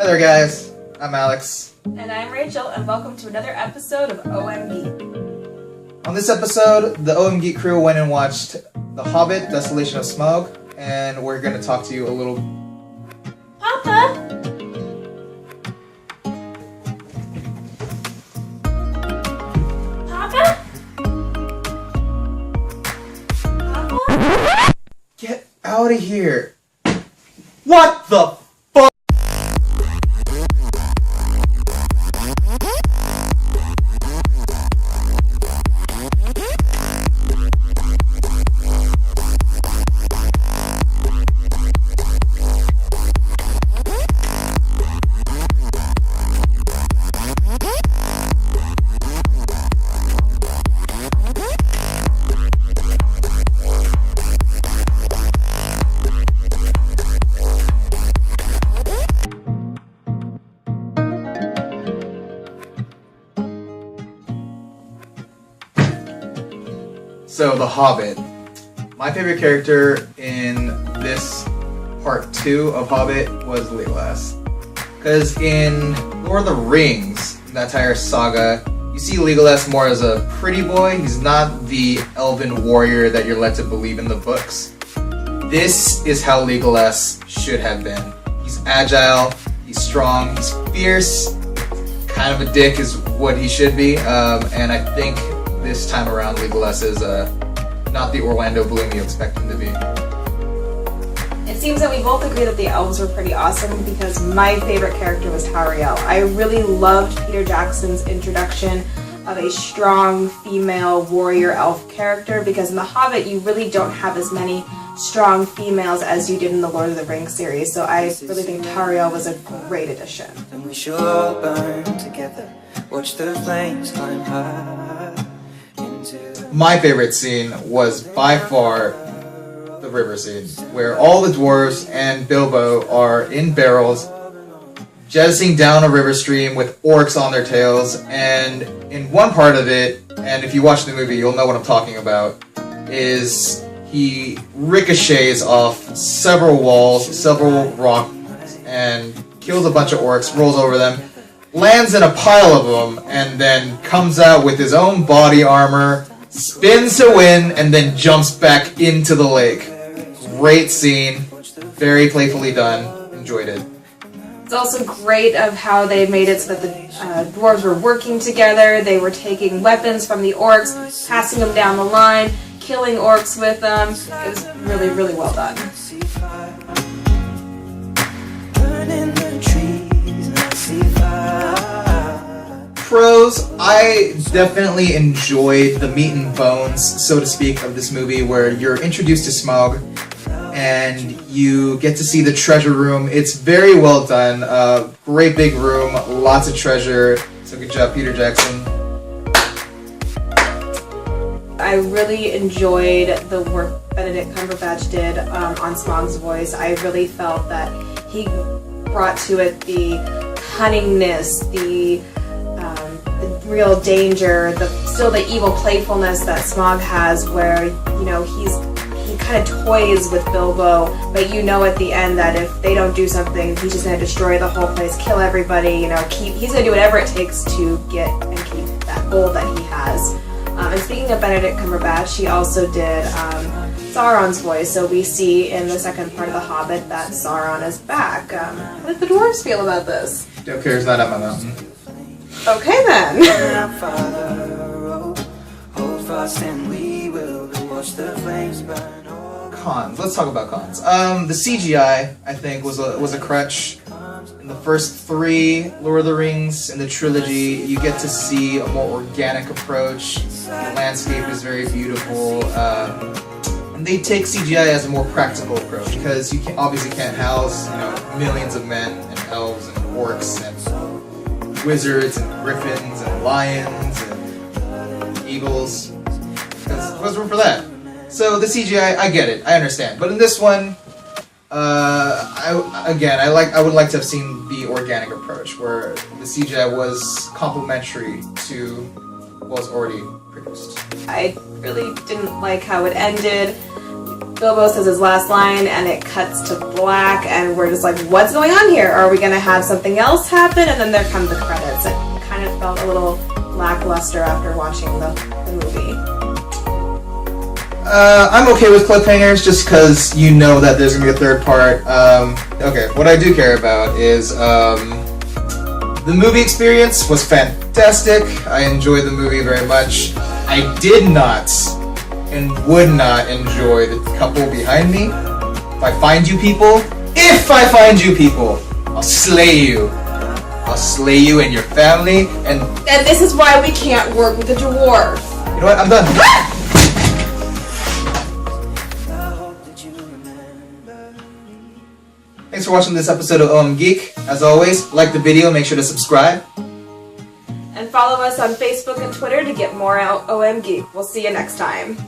Hi there guys, I'm Alex. And I'm Rachel, and welcome to another episode of OMGeek. On this episode, the OMGeek crew went and watched The Hobbit, Desolation of Smaug, and we're going to talk to you a little... Papa! Papa? Papa? Get out of here! What the fuck? So, The Hobbit. My favorite character in this part 2 of Hobbit was Legolas. Because in Lord of the Rings, the entire saga, you see Legolas more as a pretty boy. He's not the elven warrior that you're led to believe in the books. This is how Legolas should have been. He's agile, he's strong, he's fierce, kind of a dick is what he should be, and I think this time around Legolas is not the Orlando Bloom you expect him to be. It seems that we both agree that the elves were pretty awesome because my favorite character was Tauriel. I really loved Peter Jackson's introduction of a strong female warrior elf character because in The Hobbit you really don't have as many strong females as you did in the Lord of the Rings series, so I really think Tauriel was a great addition. And we should all burn together, watch the flames climb high. My favorite scene was by far the river scene, where all the dwarves and Bilbo are in barrels, jettisoning down a river stream with orcs on their tails, and in one part of it, and if you watch the movie you'll know what I'm talking about, is he ricochets off several walls, several rocks, and kills a bunch of orcs, rolls over them, lands in a pile of them, and then comes out with his own body armor, spins to win, and then jumps back into the lake. Great scene. Very playfully done. Enjoyed it. It's also great of how they made it so that the dwarves were working together. They were taking weapons from the orcs, passing them down the line, killing orcs with them. It was really, really well done. Pros, I definitely enjoyed the meat and bones, so to speak, of this movie where you're introduced to Smaug and you get to see the treasure room. It's very well done. Great big room, lots of treasure. So good job, Peter Jackson. I really enjoyed the work Benedict Cumberbatch did on Smaug's voice. I really felt that he brought to it the cunningness, the real danger, still the evil playfulness that Smaug has, where he kind of toys with Bilbo, but you know at the end that if they don't do something, he's just going to destroy the whole place, kill everybody. He's going to do whatever it takes to get and keep that goal that he has. And speaking of Benedict Cumberbatch, he also did Sauron's voice, so we see in the second part of The Hobbit that Sauron is back. How did the dwarves feel about this? Don't care, it's not up my mountain. Okay then. Cons. Let's talk about cons. The CGI, I think, was a crutch. In the first 3 Lord of the Rings in the trilogy, you get to see a more organic approach. The landscape is very beautiful. And they take CGI as a more practical approach because you obviously can't house millions of men and elves and orcs and wizards and griffins and lions and eagles, because there's room for that. So the CGI, I get it, I understand. But in this one, I would like to have seen the organic approach, where the CGI was complementary to what was already produced. I really didn't like how it ended. Bilbo says his last line, and it cuts to black, and we're just like, what's going on here? Are we going to have something else happen? And then there come the credits. It kind of felt a little lackluster after watching the movie. I'm okay with cliffhangers just because you know that there's going to be a third part. Okay, what I do care about is the movie experience was fantastic. I enjoyed the movie very much. I did not and would not enjoy the couple behind me. If I find you people, I'll slay you. I'll slay you and your family, and this is why we can't work with a dwarf. you know what? I'm done. Thanks for watching this episode of OMGeek. As always, like the video, make sure to subscribe. And follow us on Facebook and Twitter to get more OMGeek. We'll see you next time.